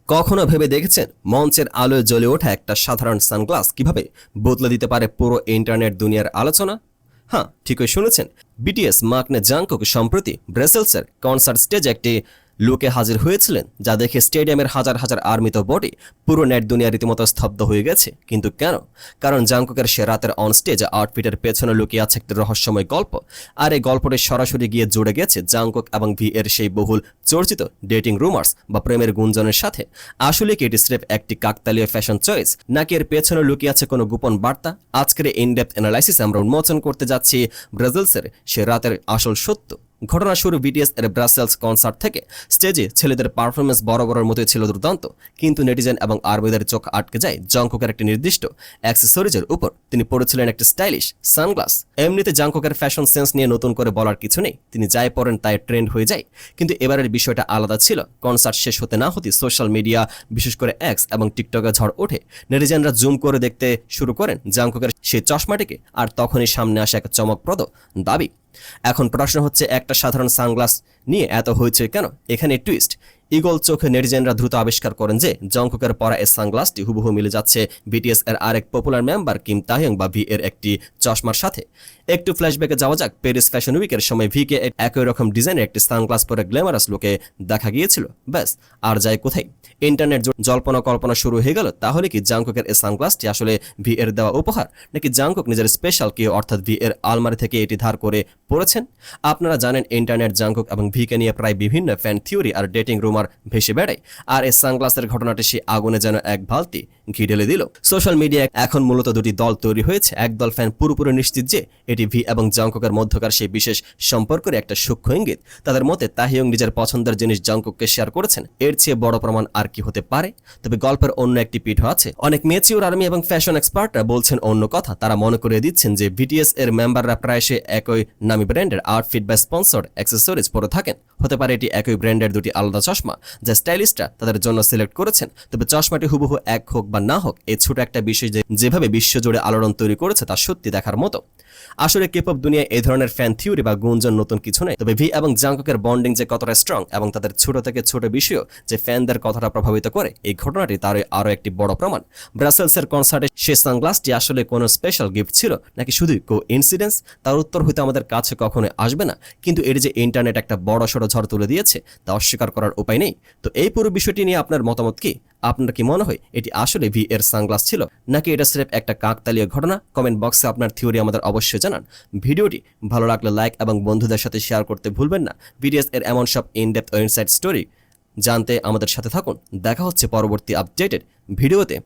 কখনো ভেবে দেখেছেন মঞ্চের আলোয় জ্বলে ওঠা একটা সাধারণ সানগ্লাস কিভাবে বদলে দিতে পারে পুরো ইন্টারনেট দুনিয়ার আলোচনা? হ্যাঁ, ঠিকই শুনেছেন। বিটিএস মার্কনে জাংকুক সম্প্রতি ব্রাসেলসের কনসার্ট স্টেজে একটি লুকে হাজির হয়েছিলেন, যা দেখে স্টেডিয়ামের হাজার হাজার আর্মিত বডি পুরো নেট দুনিয়া রীতিমতো স্তব্ধ হয়ে গেছে। কিন্তু কেন? কারণ জাংকুকের সে রাতের অন স্টেজ আউটফিটের পেছনে লুকিয়ে আছে একটি রহস্যময় গল্প। আর এই গল্পটি সরাসরি গিয়ে জুড়ে গেছে জাংকুক এবং ভি এর সেই বহুল চর্চিত ডেটিং রুমার্স বা প্রেমের গুঞ্জনের সাথে। আসলে কি এটি স্রেফ একটি কাকতালীয় ফ্যাশন চয়েস, নাকি এর পেছনে লুকিয়ে আছে কোনো গোপন বার্তা? আজকের ইনডেপথ অ্যানালাইসিস আমরা উন্মোচন করতে যাচ্ছি ব্রাজিলসের সে রাতের আসল সত্য। ঘটনা শুরু বিটিএস এর ব্রাসেলস কনসার্ট থেকে। স্টেজে ছেলেদের পারফরমেন্স বরাবরের মতোই ছিল দুর্দান্ত, কিন্তু নেটিজেন এবং আর্মিদের চোখ আটকে যায় জাংকুকের একটি নির্দিষ্ট অ্যাক্সেসরিজের উপর। তিনি পরেছিলেন একটি স্টাইলিশ সানগ্লাস। এমনিতে জাংকুকের ফ্যাশন সেন্স নিয়ে নতুন করে বলার কিছু নেই, তিনি যাই পরেন তাই ট্রেন্ড হয়ে যায়। কিন্তু এবারের বিষয়টা আলাদা ছিল। কনসার্ট শেষ হতে না হতে সোশ্যাল মিডিয়া, বিশেষ করে এক্স এবং টিকটকে ঝড় ওঠে। নেটিজেনরা জুম করে দেখতে শুরু করেন জাংকুকের সেই চশমাটিকে, আর তখনই সামনে আসে এক চমকপ্রদ দাবি। এখন প্রশ্ন হচ্ছে, একটা সাধারণ সানগ্লাস নিয়ে এত হয়েছে কেন? এখানে টুইস্ট। ইগল চোখে নেটিজেনরা দ্রুত আবিষ্কার করেন যে জাংকুকের পরা এই সানগ্লাসটি হুবহু মিলে যাচ্ছে বিটিএস এর আরেক পপুলার মেম্বার কিম তাহইয়ং বা ভি এর একটি চশমার সাথে। একটু ফ্ল্যাশব্যাকে যাওয়া যাক। প্যারিস ফ্যাশন উইকের সময় ভিকে একই রকম ডিজাইনের একটি সানগ্লাস পরে গ্ল্যামারাস লুকে দেখা গিয়েছিল। ব্যাস, আর যায় কোথায়? ইন্টারনেট জল্পনা কল্পনা শুরু হয়ে গেল। তাহলে কি জাংকুকের এই সানগ্লাসটি আসলে ভি এর দেওয়া উপহার, নাকি জাংকুক নিজের স্পেশাল কেউ অর্থাৎ ভি এর আলমারি থেকে এটি ধার করে পড়েছেন? আপনারা জানেন ইন্টারনেট জাংকুক এবং ভিকে নিয়ে প্রায় বিভিন্ন ফ্যান থিওরি আর ডেটিং রুমার ভেসে বেড়ায়। আর এই সানগ্লাসের ঘটনাটি সেই আগুনে যেন এক বালতি ঘি ঢেলে দিল। সোশ্যাল মিডিয়ায় এখন মূলত দুটি দল তৈরি হয়েছে। একদল ফ্যান পুরোপুরি নিশ্চিত যে এটি ভি এবং জাংকুকের মধ্যকার সেই বিশেষ সম্পর্কের একটা সূক্ষ্ম ইঙ্গিত। তাদের মতে তাহিয়ং নিজের পছন্দের জিনিস জাংকুককে শেয়ার করেছেন, এর চেয়ে বড় প্রমাণ আর কি হতে পারে? তবে গল্পের অন্য একটি পিঠও আছে। অনেক মেচিউর আর্মি এবং ফ্যাশন এক্সপার্টরা বলছেন অন্য কথা। তারা মনে করিয়ে দিচ্ছেন যে বিটিএস এর মেম্বাররা প্রায়শই একই নামী ব্র্যান্ডের আউটফিট বা স্পন্সর্ড অ্যাক্সেসরিজ পরে থাকেন। হতে পারে এটি একই ব্র্যান্ডের দুটি আলাদা চশমা, যা স্টাইলিস্টরা তাদের জন্য সিলেক্ট করেছেন। তবে চশমাটি হুবহু এক হোক বা না হোক, এই ছোট একটা বিষয় যেভাবে বিশ্বজুড়ে আলোড়ন তৈরি করেছে তা সত্যি দেখার মতো। আসলে কেপপ দুনিয়ায় এই ধরনের ফ্যান থিওরি বা গুঞ্জন নতুন কিছু নেই। তবে ভি এবং জাংকুকের বন্ডিং যে কতটা স্ট্রং এবং তাদের ছোট থেকে ছোট বিষয় যে ফ্যানদের কথাটা প্রভাবিত করে, এই ঘটনাটি তার আরও একটি বড় প্রমাণ। ব্রাসেলসের কনসার্টে সেই সানগ্লাসটি আসলে কোনো স্পেশাল গিফট ছিল, নাকি শুধুই কোইন্সিডেন্স? তার উত্তর হয়তো আমাদের কাছে কখনোই আসবে না। কিন্তু এর যে ইন্টারনেট একটা বড় সড়ো ঝড় তুলে দিয়েছে, তা অস্বীকার করার উপায় নেই। তো এই পুরো বিষয়টি নিয়ে আপনার মতামত কি? আপনার কি মনে হয় এটি আসলে ভি এর সানগ্লাস ছিল, নাকি এটা স্রেফ একটা কাকতালীয় ঘটনা? কমেন্ট বক্সে আপনার থিওরি আমাদের অবশ্যই জানান। ভিডিওটি ভালো লাগলে লাইক এবং বন্ধুদের সাথে শেয়ার করতে ভুলবেন না। বিটিএস এর এমন সব ইনডেপথ ও ইনসাইড স্টোরি জানতে আমাদের সাথে থাকুন। দেখা হচ্ছে পরবর্তী আপডেটেড ভিডিওতে।